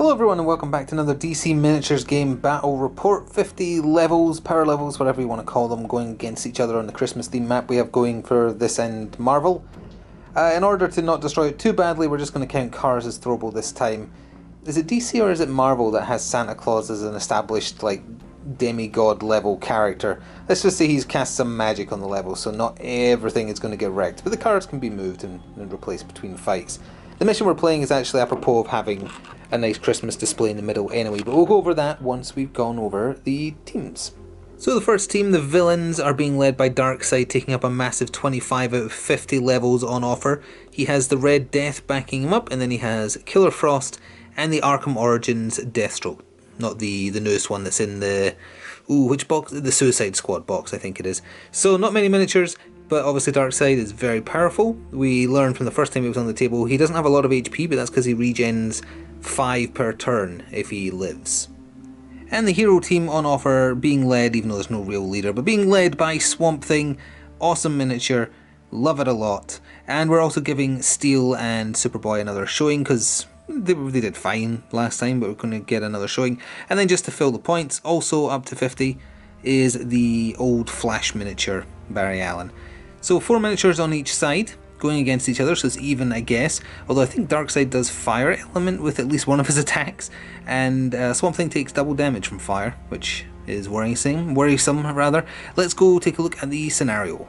Hello everyone and welcome back to another DC Miniatures game battle report. 50 levels, power levels, whatever you want to call them, going against each other on the Christmas theme map we have going for this end Marvel. In order to not destroy it too badly, we're just going to count cars as throwable this time. Is it DC or is it Marvel that has Santa Claus as an established, like, demigod level character? Let's just say he's cast some magic on the level, so not everything is going to get wrecked, but the cars can be moved and replaced between fights. The mission we're playing is actually apropos of having a nice Christmas display in the middle anyway, but we'll go over that once we've gone over the teams. So the first team, the villains, are being led by Darkseid, taking up a massive 25 out of 50 levels on offer. He has the Red Death backing him up, and then he has Killer Frost and the Arkham Origins Deathstroke. Not the newest one that's in the... which box? The Suicide Squad box, I think it is. So not many miniatures, but obviously Darkseid is very powerful. We learned from the first time he was on the table, he doesn't have a lot of HP, but that's because he regens 5 per turn if he lives. And the hero team on offer, being led, even though there's no real leader, but being led by Swamp Thing. Awesome miniature, love it a lot. And we're also giving Steel and Superboy another showing, because they did fine last time, but we're going to get another showing. And then just to fill the points, also up to 50, is the old Flash miniature, Barry Allen. So 4 miniatures on each side, going against each other, so it's even, I guess. Although I think Darkseid does fire element with at least one of his attacks, and Swamp Thing takes double damage from fire, which is worrisome rather. Let's go take a look at the scenario.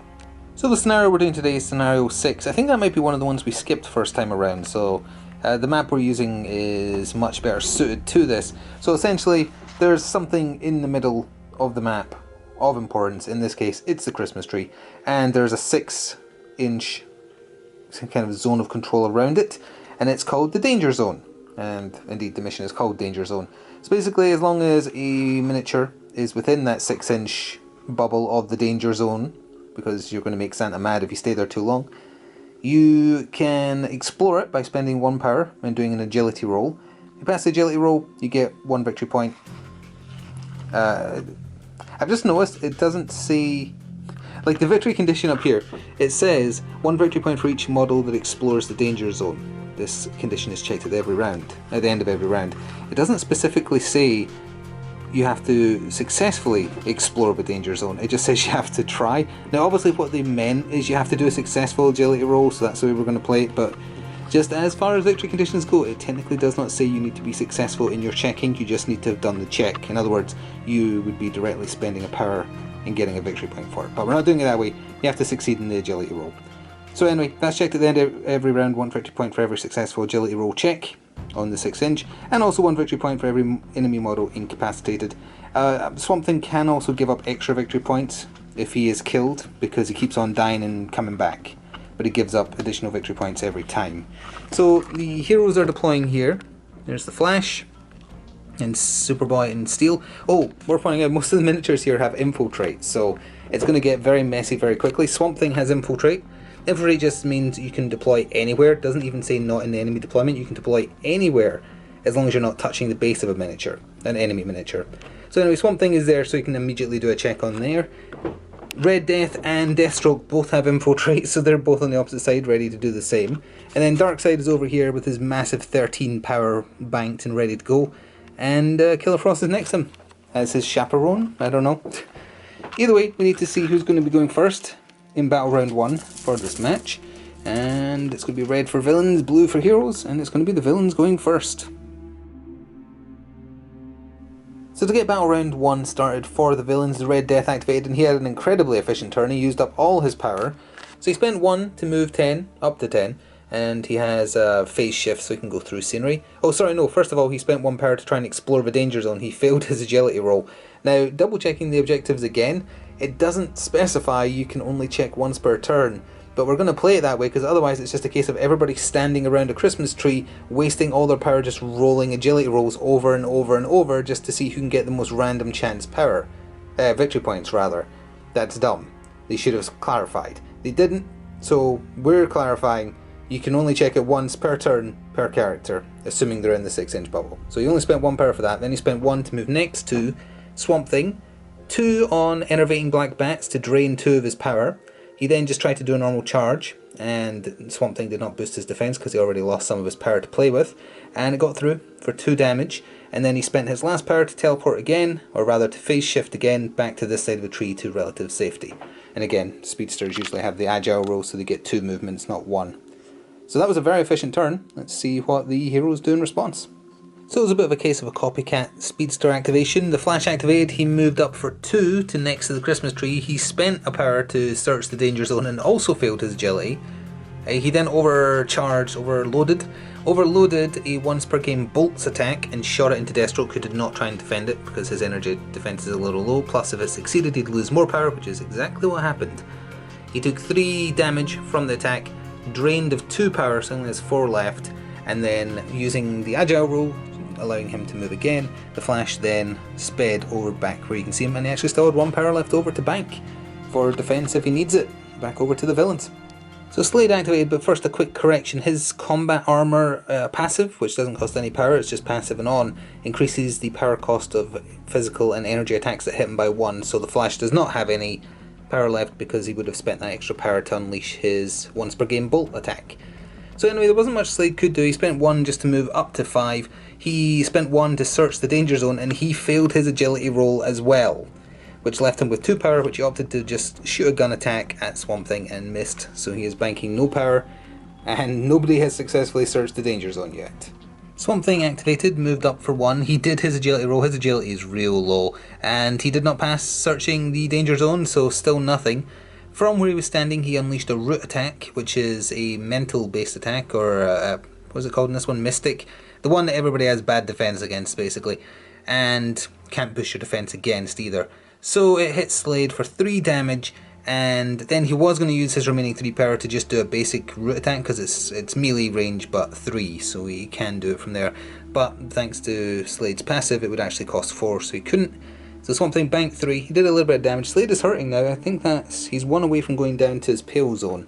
So the scenario we're doing today is scenario 6. I think that might be one of the ones we skipped first time around, so the map we're using is much better suited to this. So essentially, there's something in the middle of the map of importance. In this case, it's the Christmas tree, and there's a 6-inch kind of zone of control around it, and it's called the Danger Zone. And indeed, the mission is called Danger Zone. So basically, as long as a miniature is within that 6-inch bubble of the Danger Zone, because you're going to make Santa mad if you stay there too long, you can explore it by spending 1 power and doing an agility roll. If you pass the agility roll, you get 1 victory point. I've just noticed it doesn't say, like the victory condition up here, it says 1 victory point for each model that explores the danger zone. This condition is checked at the end of every round. It doesn't specifically say you have to successfully explore the danger zone, it just says you have to try. Now obviously what they meant is you have to do a successful agility roll, so that's the way we're going to play it, but just as far as victory conditions go, it technically does not say you need to be successful in your checking, you just need to have done the check. In other words, you would be directly spending a power and getting a victory point for it. But we're not doing it that way, you have to succeed in the agility roll. So anyway, that's checked at the end of every round, 1 victory point for every successful agility roll check on the 6-inch, and also 1 victory point for every enemy model incapacitated. Swamp Thing can also give up extra victory points if he is killed, because he keeps on dying and coming back, but he gives up additional victory points every time. So the heroes are deploying here. There's the Flash and Superboy and Steel. Oh, we're pointing out most of the miniatures here have Infiltrate, so it's going to get very messy very quickly. Swamp Thing has Infiltrate. Infiltrate just means you can deploy anywhere. It doesn't even say not in the enemy deployment. You can deploy anywhere as long as you're not touching the base of a miniature, an enemy miniature. So anyway, Swamp Thing is there, so you can immediately do a check on there. Red Death and Deathstroke both have Infiltrate, so they're both on the opposite side, ready to do the same. And then Darkseid is over here with his massive 13 power banked and ready to go. And Killer Frost is next to him as his chaperone, I don't know. Either way, we need to see who's going to be going first in Battle Round 1 for this match. And it's going to be red for villains, blue for heroes, and it's going to be the villains going first. So to get Battle Round 1 started for the villains, the Red Death activated, and he had an incredibly efficient turn. He used up all his power. So he spent 1 to move 10, up to 10, and he has a phase shift so he can go through scenery. Oh sorry, no, first of all he spent 1 power to try and explore the danger zone. He failed his agility roll. Now, double checking the objectives again, it doesn't specify you can only check once per turn. But we're going to play it that way, because otherwise it's just a case of everybody standing around a Christmas tree, wasting all their power just rolling agility rolls over and over and over just to see who can get the most random chance power. Victory points, rather. That's dumb. They should have clarified. They didn't, so we're clarifying you can only check it once per turn per character, assuming they're in the 6-inch bubble. So you only spent 1 power for that, then you spent 1 to move next to Swamp Thing, 2 on Enervating Black Bats to drain 2 of his power. He then just tried to do a normal charge, and Swamp Thing did not boost his defense because he already lost some of his power to play with, and it got through for 2 damage, and then he spent his last power to teleport again, or rather to phase shift again, back to this side of the tree to relative safety. And again, speedsters usually have the agile roll, so they get 2 movements, not 1. So that was a very efficient turn. Let's see what the heroes do in response. So it was a bit of a case of a copycat speedster activation. The flash activated, he moved up for 2 to next to the Christmas tree. He spent a power to search the danger zone and also failed his agility. He then overloaded a once per game bolts attack and shot it into Deathstroke, who did not try and defend it because his energy defense is a little low, plus if it succeeded he'd lose more power, which is exactly what happened. He took 3 damage from the attack, drained of 2 power, so only has 4 left, and then using the agile roll, allowing him to move again, the Flash then sped over back where you can see him, and he actually still had 1 power left over to bank for defense if he needs it, back over to the villains. So Slade activated, but first a quick correction. His combat armor passive, which doesn't cost any power, it's just passive and on, increases the power cost of physical and energy attacks that hit him by 1, so the Flash does not have any power left because he would have spent that extra power to unleash his once per game bolt attack. So anyway, there wasn't much Slade could do. He spent 1 just to move up to 5, he spent 1 to search the danger zone, and he failed his agility roll as well, which left him with 2 power, which he opted to just shoot a gun attack at Swamp Thing and missed, so he is banking no power, and nobody has successfully searched the danger zone yet. Swamp Thing activated, moved up for 1, he did his agility roll, his agility is real low, and he did not pass searching the danger zone, so still nothing. From where he was standing, he unleashed a root attack, which is a mental based attack, or what's it called in this one, Mystic, the one that everybody has bad defense against basically, and can't push your defense against either. So it hit Slade for 3 damage, and then he was going to use his remaining 3 power to just do a basic root attack because it's melee range but 3, so he can do it from there. But thanks to Slade's passive, it would actually cost 4, so he couldn't. So Swamp Thing banked 3, he did a little bit of damage. Slade is hurting now, I think he's 1 away from going down to his pale zone.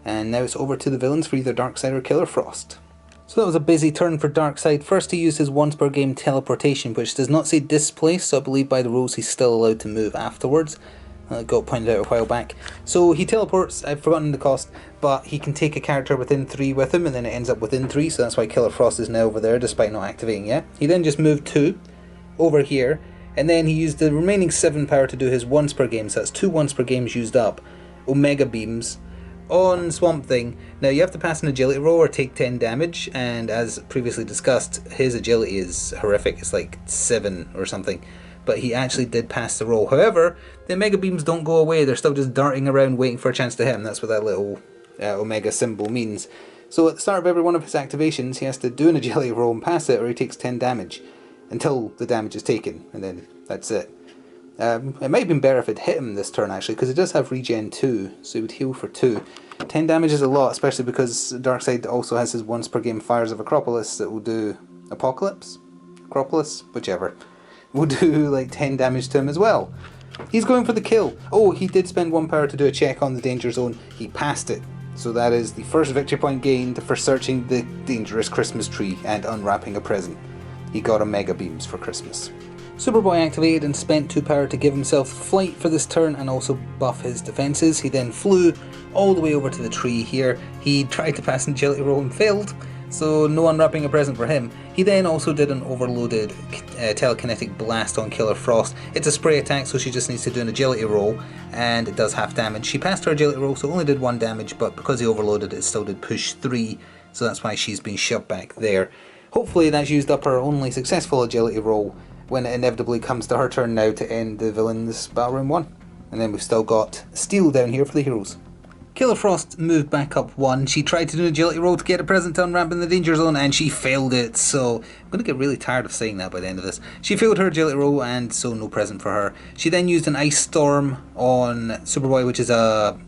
And now it's over to the villains for either Darkseid or Killer Frost. So that was a busy turn for Darkseid. First he used his once per game teleportation, which does not say displace, so I believe by the rules he's still allowed to move afterwards. Got pointed out a while back. So he teleports, I've forgotten the cost, but he can take a character within 3 with him, and then it ends up within 3, so that's why Killer Frost is now over there despite not activating yet. He then just moved 2 over here, and then he used the remaining 7 power to do his once per game, so that's 2 once per games used up. Omega Beams on Swamp Thing. Now you have to pass an agility roll or take 10 damage, and as previously discussed, his agility is horrific, it's like 7 or something, but he actually did pass the roll. However, the Omega Beams don't go away, they're still just darting around waiting for a chance to hit him. That's what that little Omega symbol means. So at the start of every one of his activations he has to do an agility roll and pass it, or he takes 10 damage until the damage is taken, and then that's it. It might have been better if it hit him this turn actually, because it does have regen 2, so he would heal for 2. 10 damage is a lot, especially because Darkseid also has his once per game Fires of Acropolis that will do Apocalypse? Acropolis? Whichever. Will do like 10 damage to him as well. He's going for the kill. Oh, he did spend 1 power to do a check on the danger zone. He passed it. So that is the first victory point gained for searching the dangerous Christmas tree and unwrapping a present. He got Omega Beams for Christmas. Superboy activated and spent 2 power to give himself flight for this turn and also buff his defences. He then flew all the way over to the tree here. He tried to pass an agility roll and failed, so no unwrapping a present for him. He then also did an overloaded telekinetic blast on Killer Frost. It's a spray attack, so she just needs to do an agility roll, and it does half damage. She passed her agility roll, so it only did 1 damage, but because he overloaded it still did push 3, so that's why she's been shoved back there. Hopefully that's used up her only successful agility roll when it inevitably comes to her turn now to end the villain's battle round 1. And then we've still got Steel down here for the heroes. Killer Frost moved back up 1. She tried to do an agility roll to get a present to unwrap in the danger zone, and she failed it, so I'm going to get really tired of saying that by the end of this. She failed her agility roll, and so no present for her. She then used an Ice Storm on Superboy, which is a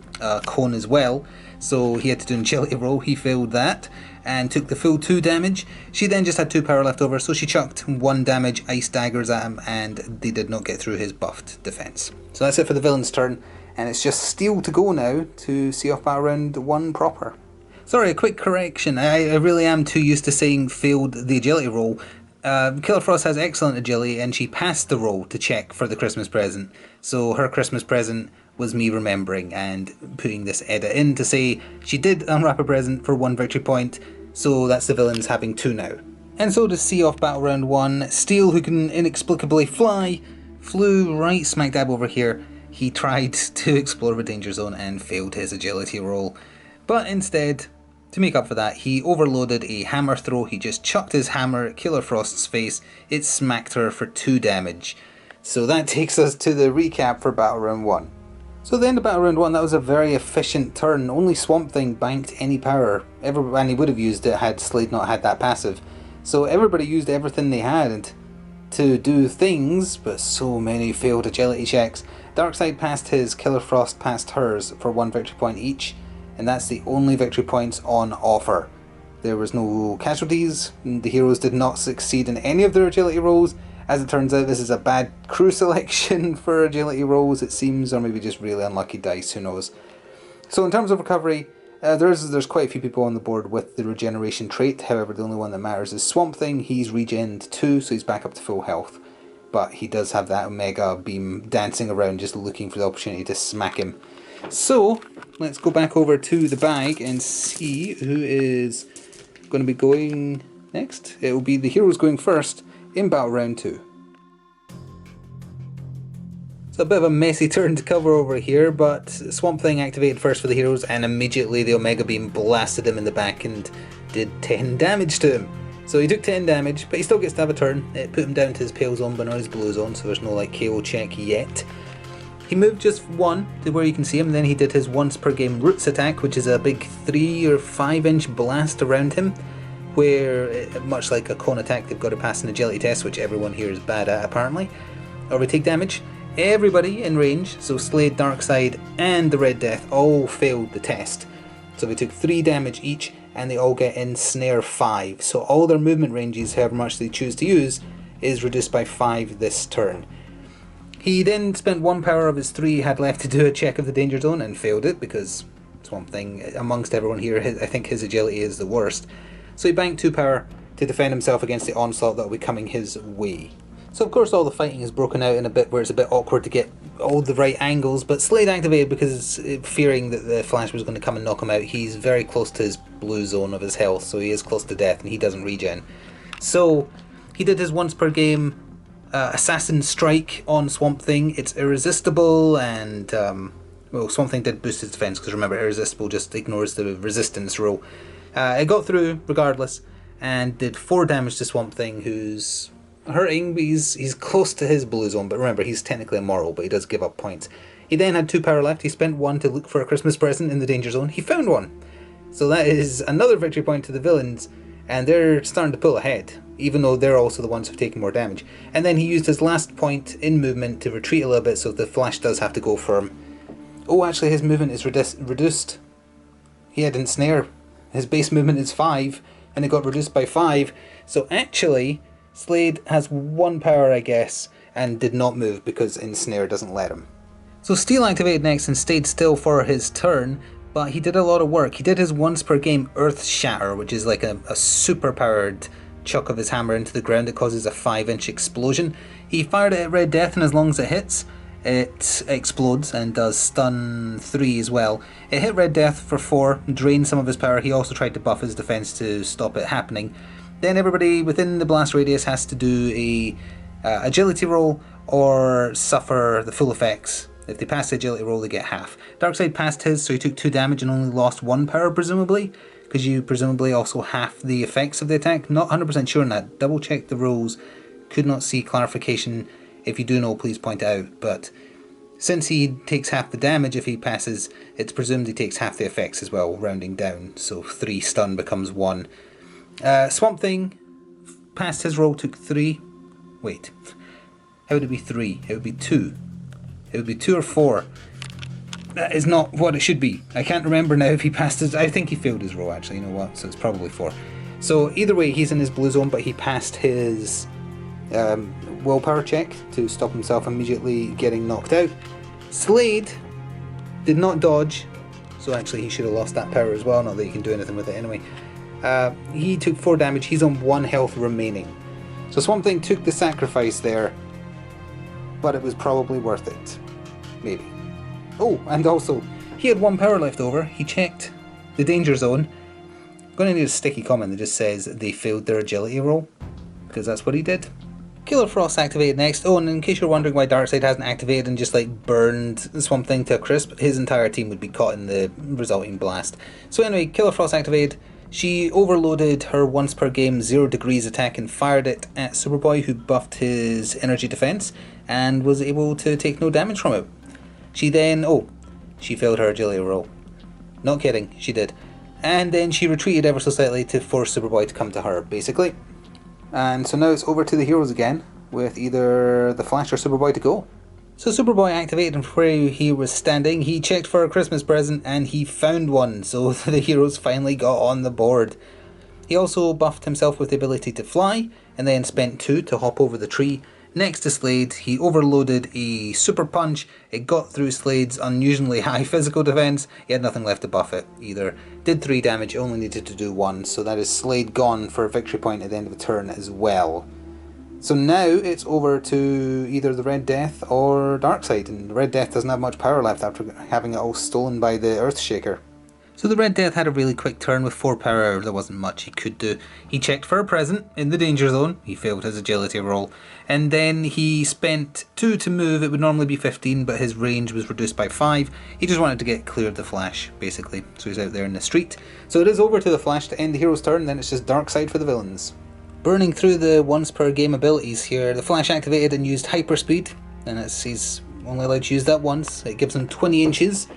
cone as well, so he had to do an agility roll. He failed that and took the full 2 damage. She then just had 2 power left over, so she chucked 1 damage ice daggers at him, and they did not get through his buffed defense. So that's it for the villain's turn, and it's just Steel to go now to see off battle round 1 proper. Sorry, a quick correction. I really am too used to saying failed the agility roll. Killer Frost has excellent agility, and she passed the roll to check for the Christmas present. So her Christmas present was me remembering and putting this edit in to say she did unwrap a present for 1 victory point, so that's the villains having 2 now. And so to see off Battle Round 1, Steel, who can inexplicably fly, flew right smack dab over here. He tried to explore the danger zone and failed his agility roll, but instead, to make up for that, he overloaded a hammer throw. He just chucked his hammer at Killer Frost's face. It smacked her for 2 damage. So that takes us to the recap for Battle Round 1. So at the end of Battle Round 1, that was a very efficient turn. Only Swamp Thing banked any power. And he would have used it had Slade not had that passive. So everybody used everything they had to do things, but so many failed agility checks. Darkseid passed his, Killer Frost passed hers for 1 victory point each, and that's the only victory points on offer. There was no casualties, the heroes did not succeed in any of their agility rolls. As it turns out, this is a bad crew selection for agility rolls, it seems, or maybe just really unlucky dice, who knows. So in terms of recovery, there's quite a few people on the board with the regeneration trait. However, the only one that matters is Swamp Thing. He's regened 2, so he's back up to full health. But he does have that Omega Beam dancing around, just looking for the opportunity to smack him. So, let's go back over to the bag and see who is going to be going next. It will be the heroes going first in Battle Round 2. It's a bit of a messy turn to cover over here, but Swamp Thing activated first for the heroes, and immediately the Omega Beam blasted him in the back and did 10 damage to him. So he took 10 damage, but he still gets to have a turn. It put him down to his pale zone, but not his blue zone, so there's no like KO check yet. He moved just 1 to where you can see him, then he did his once per game Roots attack, which is a big 3 or 5 inch blast around him, where, much like a cone attack, they've got to pass an agility test, which everyone here is bad at apparently, or we take damage. Everybody in range, so Slade, Darkseid and the Red Death, all failed the test. So they took 3 damage each, and they all get Ensnare 5. So all their movement ranges, however much they choose to use, is reduced by 5 this turn. He then spent 1 power of his 3 he had left to do a check of the danger zone and failed it, because Swamp Thing, amongst everyone here, I think his agility is the worst. So he banked 2 power to defend himself against the onslaught that will be coming his way. So of course all the fighting is broken out in a bit where it's a bit awkward to get all the right angles, but Slade activated because fearing that the Flash was going to come and knock him out. He's very close to his blue zone of his health, so he is close to death and he doesn't regen. So he did his once per game Assassin Strike on Swamp Thing. It's irresistible, and well, Swamp Thing did boost his defense because remember, irresistible just ignores the resistance roll. It got through regardless and did 4 damage to Swamp Thing, who's hurting. He's close to his blue zone, but remember, he's technically immortal, but he does give up points. He then had 2 power left. He spent 1 to look for a Christmas present in the danger zone. He found one, so that is another victory point to the villains, and they're starting to pull ahead, even though they're also the ones who've taken more damage. And then he used his last point in movement to retreat a little bit, so the Flash does have to go for him. Oh, actually his movement is reduced. He had Ensnare. His base movement is 5, and it got reduced by 5, so actually Slade has 1 power, I guess, and did not move because Ensnare doesn't let him. So Steel activated next and stayed still for his turn, but he did a lot of work. He did his once per game Earth Shatter, which is like a super powered chuck of his hammer into the ground. It causes a 5-inch explosion. He fired it at Red Death, and as long as it hits, it explodes and does stun 3 as well. It hit Red Death for 4, drained some of his power. He also tried to buff his defense to stop it happening. Then everybody within the blast radius has to do a agility roll or suffer the full effects. If they pass the agility roll, they get half. Darkseid passed his, so he took 2 damage and only lost 1 power, presumably, because you presumably also half the effects of the attack. Not 100% sure on that. Double check the rules. Could not see clarification. If you do know, please point it out. But since he takes half the damage if he passes, it's presumed he takes half the effects as well, rounding down. So 3 stun becomes 1. Swamp Thing passed his roll, took 3. Wait, how would it be 3? It would be 2. It would be 2 or 4. That is not what it should be. I can't remember now if he passed his... I think he failed his roll, actually, you know what? So it's probably 4. So either way, he's in his blue zone, but he passed his willpower check to stop himself immediately getting knocked out. Slade did not dodge, so actually he should have lost that power as well, not that he can do anything with it anyway. He took 4 damage, he's on 1 health remaining. So Swamp Thing took the sacrifice there, but it was probably worth it. Maybe. Oh, and also, he had 1 power left over. He checked the danger zone. I'm going to need a sticky comment that just says they failed their agility roll, because that's what he did. Killer Frost activated next. Oh, and in case you're wondering why Darkseid hasn't activated and just like burned Swamp Thing to a crisp, his entire team would be caught in the resulting blast. So anyway, Killer Frost activated. She overloaded her once per game 0 degrees attack and fired it at Superboy, who buffed his energy defense and was able to take no damage from it. She then, she failed her agility roll. Not kidding, she did. And then she retreated ever so slightly to force Superboy to come to her, basically. And so now it's over to the heroes again, with either the Flash or Superboy to go. So Superboy activated from where he was standing. He checked for a Christmas present and he found one, so the heroes finally got on the board. He also buffed himself with the ability to fly, and then spent 2 to hop over the tree. Next to Slade, he overloaded a super punch. It got through Slade's unusually high physical defense. He had nothing left to buff it either. Did 3 damage, only needed to do 1, so that is Slade gone for a victory point at the end of the turn as well. So now it's over to either the Red Death or Darkseid, and the Red Death doesn't have much power left after having it all stolen by the Earthshaker. So the Red Death had a really quick turn with 4 power. There wasn't much he could do. He checked for a present in the danger zone. He failed his agility roll. And then he spent 2 to move. It would normally be 15, but his range was reduced by 5. He just wanted to get clear of the Flash, basically. So he's out there in the street. So it is over to the Flash to end the hero's turn, then it's just Darkseid for the villains. Burning through the once per game abilities here, the Flash activated and used hyperspeed. And he's only allowed to use that once. It gives him 20 inches.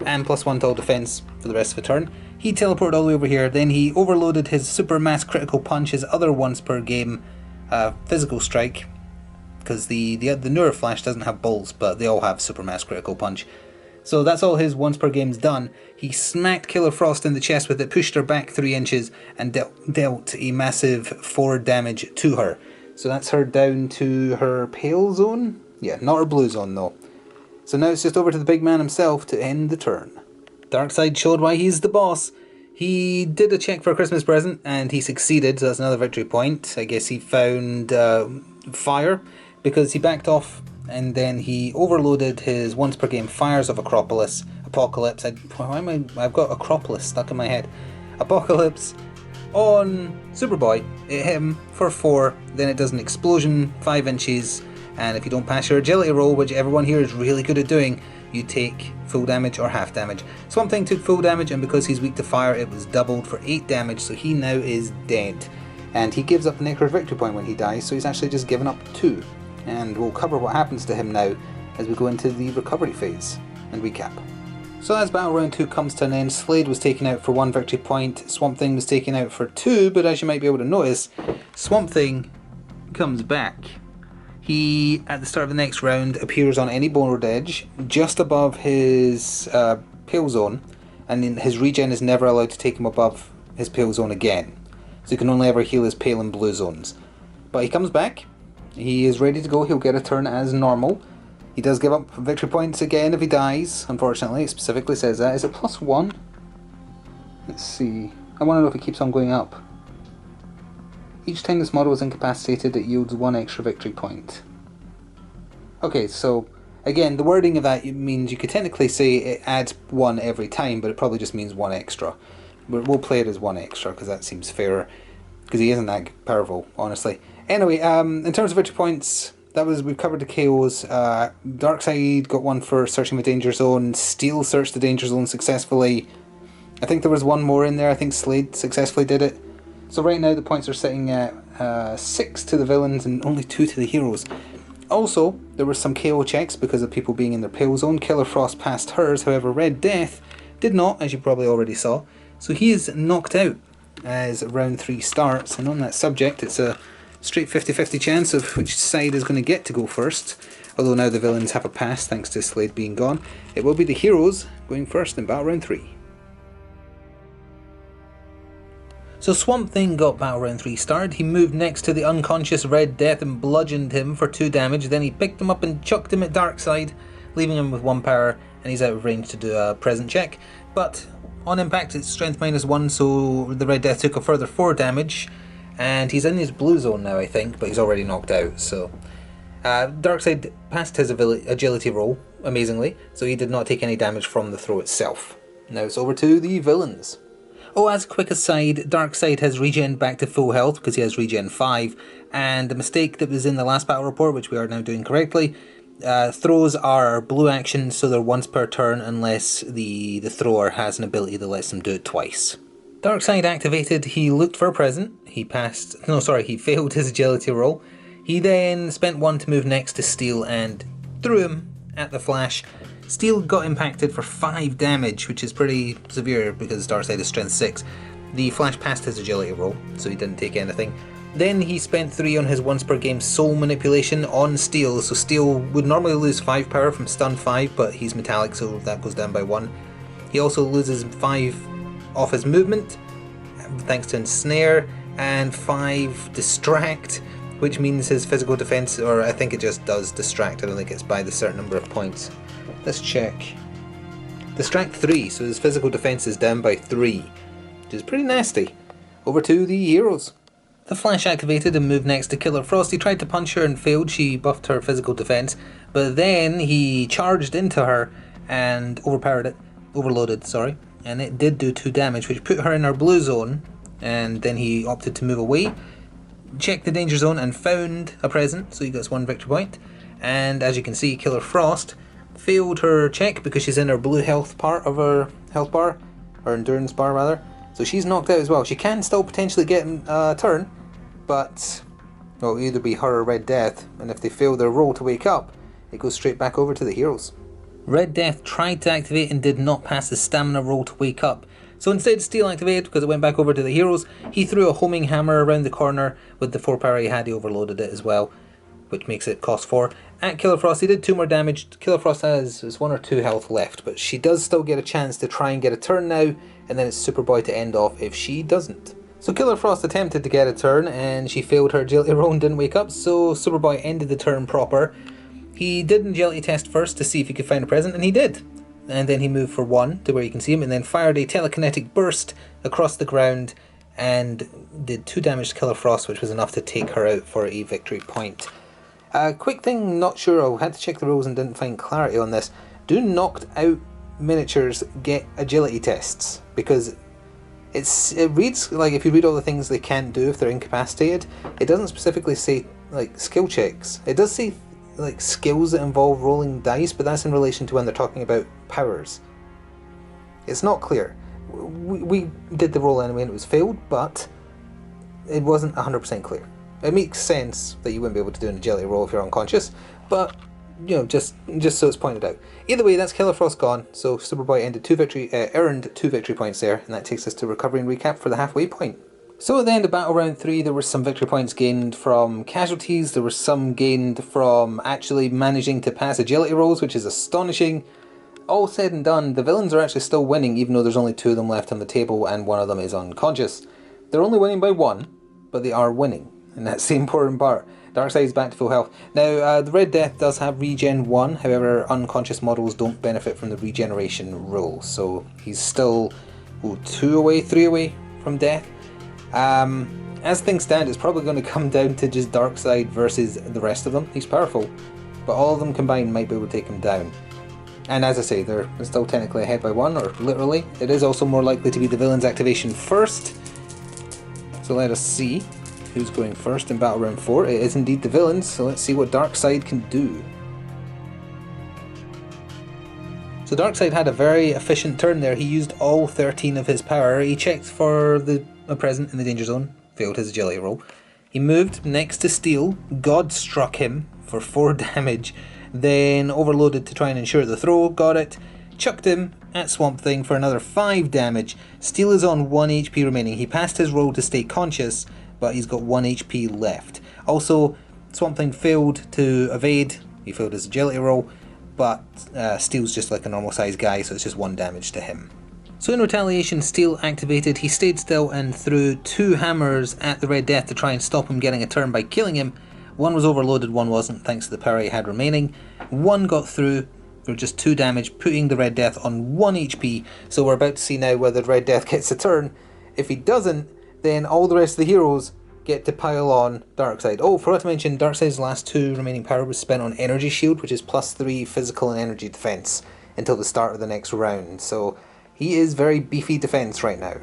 And +1 to all defense for the rest of the turn. He teleported all the way over here, then he overloaded his super mass critical punch, his other once per game physical strike, because the newer Flash doesn't have balls, but they all have super mass critical punch. So that's all his once per game's done. He smacked Killer Frost in the chest with it, pushed her back 3 inches, and dealt a massive 4 damage to her. So that's her down to her pale zone? Yeah, not her blue zone though. So now it's just over to the big man himself to end the turn. Darkseid showed why he's the boss. He did a check for a Christmas present and he succeeded, so that's another victory point. I guess he found fire because he backed off and then he overloaded his once per game fires of Apocalypse. I've got Acropolis stuck in my head. Apocalypse on Superboy. It hit him for 4, then it does an explosion 5 inches. And if you don't pass your agility roll, which everyone here is really good at doing, you take full damage or half damage. Swamp Thing took full damage, and because he's weak to fire, it was doubled for 8 damage, so he now is dead. And he gives up the Necro's victory point when he dies, so he's actually just given up 2. And we'll cover what happens to him now as we go into the recovery phase and recap. So as Battle Round 2 comes to an end, Slade was taken out for 1 victory point, Swamp Thing was taken out for 2, but as you might be able to notice, Swamp Thing comes back. He, at the start of the next round, appears on any board edge, just above his pale zone, and his regen is never allowed to take him above his pale zone again. So he can only ever heal his pale and blue zones. But he comes back, he is ready to go, he'll get a turn as normal. He does give up victory points again if he dies, unfortunately, it specifically says that. Is it +1? Let's see, I want to know if it keeps on going up. Each time this model is incapacitated, it yields 1 extra victory point. Okay, so again, the wording of that means you could technically say it adds 1 every time, but it probably just means 1 extra. But we'll play it as 1 extra because that seems fairer, because he isn't that powerful, honestly. Anyway, in terms of victory points, we've covered the KOs. Darkseid got 1 for searching the danger zone. Steel searched the danger zone successfully. I think there was 1 more in there. I think Slade successfully did it. So right now the points are sitting at 6 to the villains and only 2 to the heroes. Also, there were some KO checks because of people being in their pale zone. Killer Frost passed hers, however Red Death did not, as you probably already saw. So he is knocked out as round 3 starts, and on that subject it's a straight 50-50 chance of which side is going to get to go first. Although now the villains have a pass thanks to Slade being gone. It will be the heroes going first in Battle Round 3. So Swamp Thing got Battle Round 3 started. He moved next to the unconscious Red Death and bludgeoned him for 2 damage. Then he picked him up and chucked him at Darkseid, leaving him with 1 power, and he's out of range to do a present check. But on impact it's strength -1, so the Red Death took a further 4 damage, and he's in his blue zone now I think, but he's already knocked out. So Darkseid passed his agility roll, amazingly, so he did not take any damage from the throw itself. Now it's over to the villains. Oh, as a quick aside, Darkseid has regen back to full health because he has regen 5, and the mistake that was in the last battle report, which we are now doing correctly, throws are blue actions, so they're once per turn unless the thrower has an ability that lets them do it twice. Darkseid activated, he looked for a present, he failed his agility roll. He then spent 1 to move next to Steel and threw him at the Flash. Steel got impacted for 5 damage, which is pretty severe because Darkseid is strength 6. The Flash passed his agility roll, so he didn't take anything. Then he spent 3 on his once per game soul manipulation on Steel, so Steel would normally lose 5 power from stun 5, but he's metallic, so that goes down by 1. He also loses 5 off his movement, thanks to Ensnare, and 5 distract, which means his physical defense, or I think it just does distract, I don't think it's by the certain number of points. Let's check. Distract 3, so his physical defense is down by 3, which is pretty nasty. Over to the heroes. The Flash activated and moved next to Killer Frost. He tried to punch her and failed, she buffed her physical defense, but then he charged into her and overloaded, and it did do 2 damage, which put her in her blue zone, and then he opted to move away, checked the danger zone and found a present, so he gets 1 victory point. And as you can see, Killer Frost failed her check because she's in her blue health part of her health bar, or endurance bar rather, so she's knocked out as well. She can still potentially get a turn, but it'll either be her or Red Death, and if they fail their roll to wake up, it goes straight back over to the heroes. Red Death tried to activate and did not pass the stamina roll to wake up, so instead Steel activated because it went back over to the heroes. He threw a homing hammer around the corner with the 4 power he had, he overloaded it as well, which makes it cost 4. At Killer Frost, he did 2 more damage. Killer Frost has 1 or 2 health left, but she does still get a chance to try and get a turn now, and then it's Superboy to end off if she doesn't. So Killer Frost attempted to get a turn, and she failed her agility roll and didn't wake up, so Superboy ended the turn proper. He did an agility test first to see if he could find a present, and he did. And then he moved for 1 to where you can see him, and then fired a telekinetic burst across the ground, and did 2 damage to Killer Frost, which was enough to take her out for a victory point. Quick thing, not sure, I had to check the rules and didn't find clarity on this. Do knocked out miniatures get agility tests? Because it reads like if you read all the things they can't do if they're incapacitated, it doesn't specifically say like skill checks. It does say like skills that involve rolling dice, but that's in relation to when they're talking about powers. It's not clear. We did the roll anyway and it was failed, but it wasn't 100% clear. It makes sense that you wouldn't be able to do an agility roll if you're unconscious, but you know, just so it's pointed out. Either way, that's Killer Frost gone, so Superboy earned 2 victory points there, and that takes us to recovery and recap for the halfway point. So at the end of Battle Round 3, there were some victory points gained from casualties, there were some gained from actually managing to pass agility rolls, which is astonishing. All said and done, the villains are actually still winning, even though there's only 2 of them left on the table and 1 of them is unconscious. They're only winning by 1, but they are winning. And that's the important part. Darkseid's back to full health. Now, the Red Death does have regen 1, however, unconscious models don't benefit from the regeneration rule, so he's still 3 away from death. As things stand, it's probably going to come down to just Darkseid versus the rest of them. He's powerful, but all of them combined might be able to take him down. And as I say, they're still technically ahead by 1, or literally. It is also more likely to be the villain's activation first, so let us see who's going first in Battle Round 4. It is indeed the villains, so let's see what Darkseid can do. So Darkseid had a very efficient turn there. He used all 13 of his power. He checked for a present in the danger zone, failed his agility roll. He moved next to Steel, God struck him for 4 damage, then overloaded to try and ensure the throw, got it, chucked him at Swamp Thing for another 5 damage. Steel is on 1 HP remaining. He passed his roll to stay conscious, but he's got 1 HP left. Also, Swamp Thing failed to evade, he failed his agility roll, but Steel's just like a normal sized guy, so it's just 1 damage to him. So in retaliation, Steel activated, he stayed still and threw 2 hammers at the Red Death to try and stop him getting a turn by killing him. 1 was overloaded, 1 wasn't, thanks to the power he had remaining. 1 got through for just 2 damage, putting the Red Death on 1 HP, so we're about to see now whether Red Death gets a turn. If he doesn't, then all the rest of the heroes get to pile on Darkseid. Oh, forgot to mention, Darkseid's last 2 remaining power was spent on Energy Shield, which is +3 physical and energy defense until the start of the next round. So he is very beefy defense right now.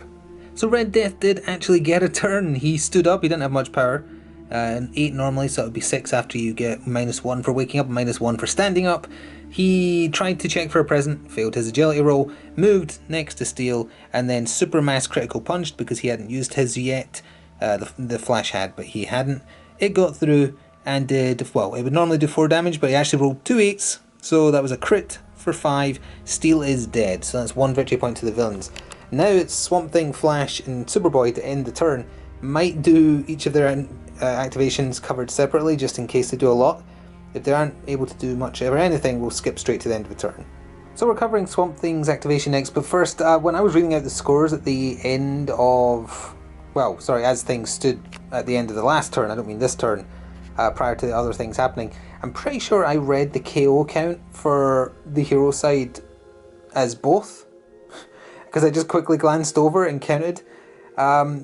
So Red Death did actually get a turn. He stood up, he didn't have much power. 8 normally, so it would be 6 after you get -1 for waking up, -1 for standing up. He tried to check for a present, failed his agility roll, moved next to Steel, and then Supermass critical punched because he hadn't used his yet. The Flash had, but he hadn't. It got through and did, well, it would normally do 4 damage, but he actually rolled 2 8s, so that was a crit for 5. Steel is dead, so that's 1 victory point to the villains. Now it's Swamp Thing, Flash, and Superboy to end the turn. Might do each of their activations covered separately, just in case they do a lot. If they aren't able to do much or anything, we'll skip straight to the end of the turn. So we're covering Swamp Thing's activation next, but first, when I was reading out the scores at the end of... well, sorry, as things stood at the end of the last turn, I don't mean this turn, prior to the other things happening, I'm pretty sure I read the KO count for the hero side as both, because I just quickly glanced over and counted.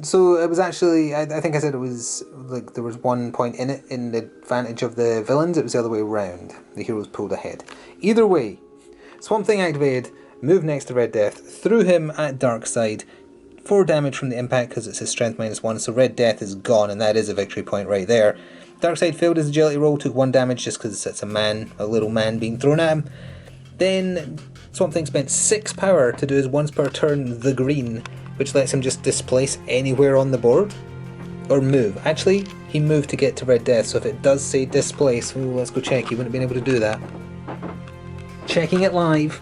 So it was actually, I think I said it was like there was 1 point in it in the advantage of the villains. It was the other way around. The heroes pulled ahead. Either way, Swamp Thing activated, moved next to Red Death, threw him at Darkseid. 4 damage from the impact because it's his strength -1, so Red Death is gone, and that is a victory point right there. Darkseid failed his agility roll, took 1 damage just because it's a little man being thrown at him. Then Swamp Thing spent 6 power to do his once per turn the green, which lets him just displace anywhere on the board, or move. Actually, he moved to get to Red Death, so if it does say displace, let's go check. He wouldn't have been able to do that. Checking it live.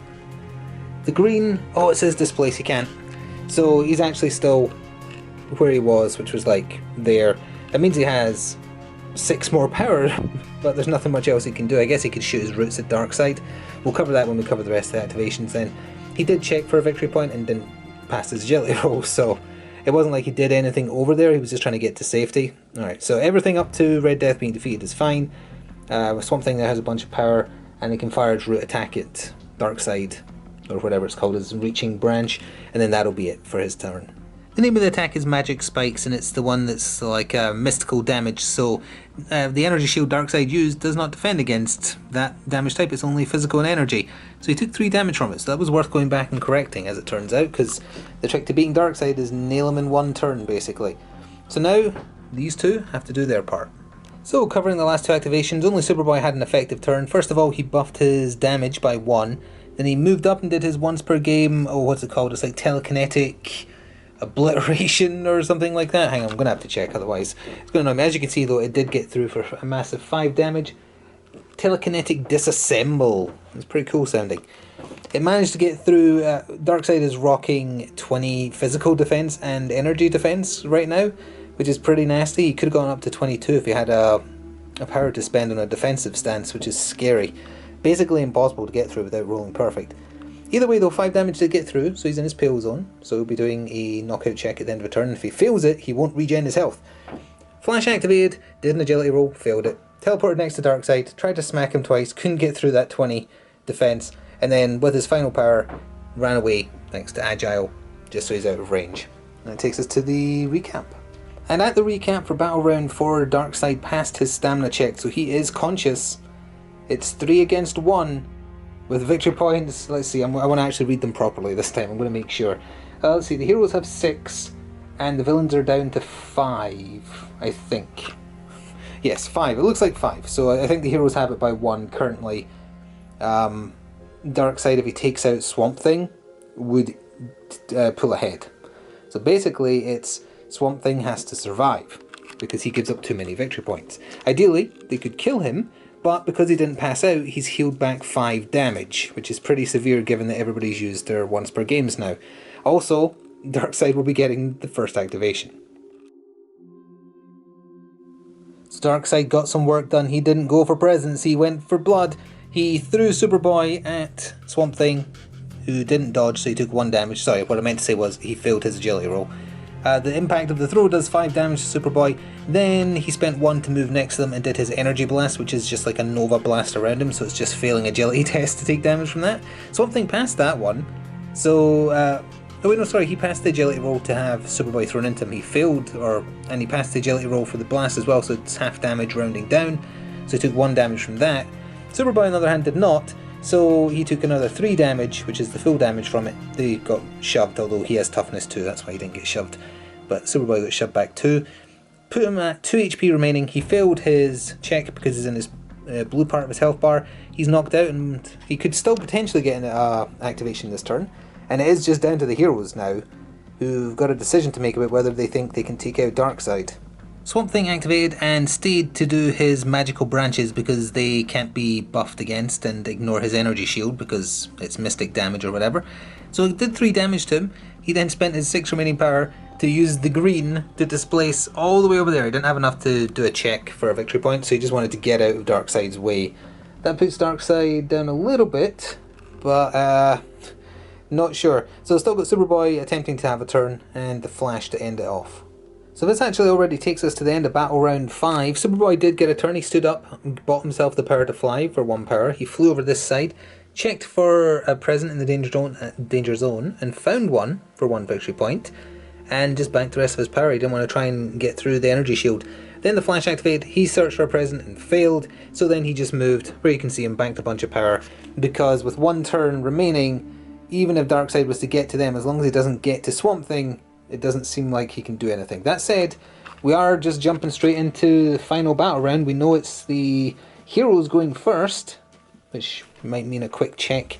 The green, oh, it says displace, he can't. So he's actually still where he was, which was like there. That means he has 6 more power, but there's nothing much else he can do. I guess he could shoot his roots at Darkseid. We'll cover that when we cover the rest of the activations then. He did check for a victory point and didn't pass his agility roll, so it wasn't like he did anything over there. He was just trying to get to safety. Alright, so everything up to Red Death being defeated is fine. Swamp Thing now has a bunch of power, and he can fire its root attack at Darkseid, or whatever it's called, his reaching branch, and then that'll be it for his turn. The name of the attack is Magic Spikes, and it's the one that's like mystical damage, so the energy shield Darkseid used does not defend against that damage type, it's only physical and energy. So he took 3 damage from it, so that was worth going back and correcting, as it turns out, because the trick to beating Darkseid is nail him in 1 turn, basically. So now, these two have to do their part. So, covering the last 2 activations, only Superboy had an effective turn. First of all, he buffed his damage by 1, then he moved up and did his once per game, oh, what's it called, it's like telekinetic obliteration or something like that. Hang on, I'm going to have to check, otherwise it's going to annoy me. As you can see though, it did get through for a massive 5 damage. Telekinetic disassemble. It's pretty cool sounding. It managed to get through. Darkseid is rocking 20 physical defense and energy defense right now, which is pretty nasty. He could have gone up to 22 if he had a power to spend on a defensive stance, which is scary. Basically impossible to get through without rolling perfect. Either way though, 5 damage did get through, so he's in his pale zone, so he'll be doing a knockout check at the end of a turn. If he fails it, he won't regen his health. Flash activated, did an agility roll, failed it. Teleported next to Darkseid, tried to smack him twice, couldn't get through that 20 defense, and then with his final power, ran away thanks to Agile, just so he's out of range. And that takes us to the recap. And at the recap for Battle Round 4, Darkseid passed his stamina check, so he is conscious. It's 3 against 1. With victory points, let's see, I want to actually read them properly this time, I'm going to make sure. Let's see, the heroes have 6, and the villains are down to 5, I think. Yes, 5, it looks like 5, so I think the heroes have it by 1 currently. Darkseid, if he takes out Swamp Thing, would pull ahead. So basically, it's Swamp Thing has to survive, because he gives up too many victory points. Ideally, they could kill him, but because he didn't pass out, he's healed back 5 damage, which is pretty severe given that everybody's used their once per games now. Also, Darkseid will be getting the first activation. So Darkseid got some work done. He didn't go for presents, he went for blood. He threw Superboy at Swamp Thing, who didn't dodge, so he took 1 damage. Sorry, what I meant to say was he failed his agility roll. The impact of the throw does 5 damage to Superboy. Then he spent 1 to move next to them and did his energy blast, which is just like a Nova blast around him, so it's just failing agility test to take damage from that. Swamp Thing passed that one, so Oh wait, no, sorry, he passed the agility roll to have Superboy thrown into him. He failed, and he passed the agility roll for the blast as well, so it's half damage rounding down. So he took 1 damage from that. Superboy, on the other hand, did not, so he took another 3 damage, which is the full damage from it. They got shoved, although he has toughness 2, that's why he didn't get shoved. But Superboy got shoved back 2. Put him at 2 HP remaining. He failed his check because he's in his blue part of his health bar. He's knocked out, and he could still potentially get an activation this turn. And it is just down to the heroes now, who've got a decision to make about whether they think they can take out Darkseid. Swamp Thing activated and stayed to do his magical branches because they can't be buffed against, and ignore his energy shield because it's mystic damage or whatever. So it did 3 damage to him. He then spent his 6 remaining power to use the green to displace all the way over there. He didn't have enough to do a check for a victory point, so he just wanted to get out of Darkseid's way. That puts Darkseid down a little bit, but not sure. So still got Superboy attempting to have a turn, and the Flash to end it off. So this actually already takes us to the end of battle round 5. Superboy did get a turn. He stood up and bought himself the power to fly for 1 power. He flew over this side, checked for a present in the danger zone, and found one for 1 victory point, and just banked the rest of his power. He didn't want to try and get through the energy shield. Then the Flash activated, he searched for a present and failed, so then he just moved, where you can see him, banked a bunch of power, because with 1 turn remaining, even if Darkseid was to get to them, as long as he doesn't get to Swamp Thing, it doesn't seem like he can do anything. That said, we are just jumping straight into the final battle round. We know it's the heroes going first, which might mean a quick check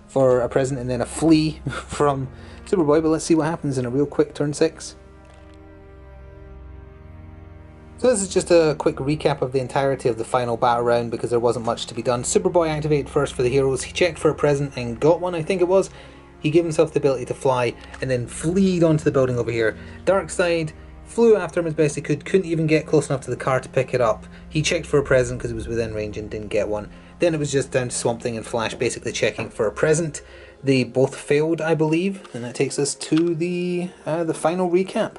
for a present and then a flee from Superboy, but let's see what happens in a real quick turn 6. So this is just a quick recap of the entirety of the final battle round because there wasn't much to be done. Superboy activated first for the heroes. He checked for a present and got one, I think it was. He gave himself the ability to fly and then fleed onto the building over here. Darkseid flew after him as best he could, couldn't even get close enough to the car to pick it up. He checked for a present because it was within range and didn't get one. Then it was just down to Swamp Thing and Flash basically checking for a present. They both failed, I believe, and that takes us to the final recap.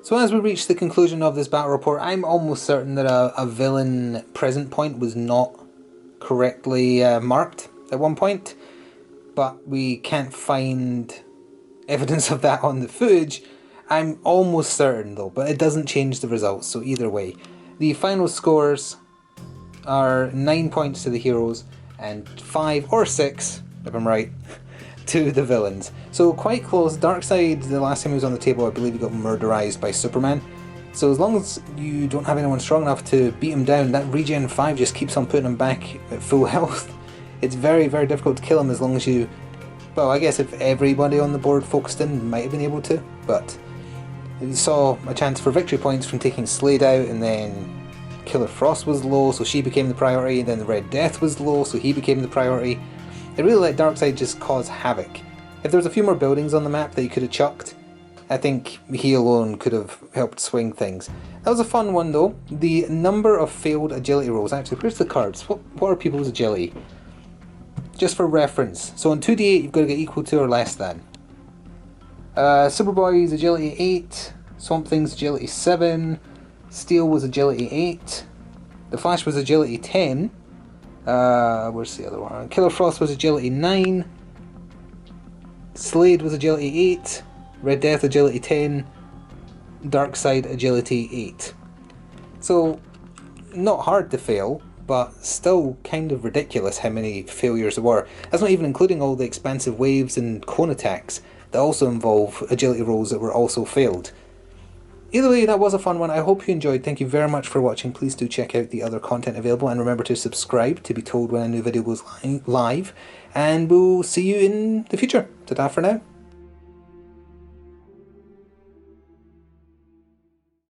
So as we reach the conclusion of this battle report, I'm almost certain that a villain present point was not correctly marked at one point, but we can't find evidence of that on the footage. I'm almost certain though, but it doesn't change the results, so either way. The final scores are 9 points to the heroes and 5 or 6, if I'm right, to the villains. So quite close. Darkseid, the last time he was on the table, I believe he got murderized by Superman. So as long as you don't have anyone strong enough to beat him down, that regen 5 just keeps on putting him back at full health. It's very, very difficult to kill him as long as you... Well, I guess if everybody on the board focused in, might have been able to, but you saw a chance for victory points from taking Slade out, and then Killer Frost was low, so she became the priority, and then the Red Death was low, so he became the priority. It really let Darkseid just cause havoc. If there was a few more buildings on the map that he could have chucked, I think he alone could have helped swing things. That was a fun one though. The number of failed agility rolls, actually, where's the cards? What are people's agility? Just for reference. So on 2d8 you've got to get equal to or less than. Superboy's agility 8, Swamp Thing's agility 7, Steel was agility 8, the Flash was agility 10, where's the other one? Killer Frost was agility 9, Slade was agility 8, Red Death agility 10, Darkseid agility 8. So, not hard to fail, but still kind of ridiculous how many failures there were. That's not even including all the expansive waves and cone attacks that also involve agility rolls that were also failed. Either way, that was a fun one. I hope you enjoyed. Thank you very much for watching. Please do check out the other content available, and remember to subscribe to be told when a new video goes live. And we'll see you in the future. Ta-ta for now.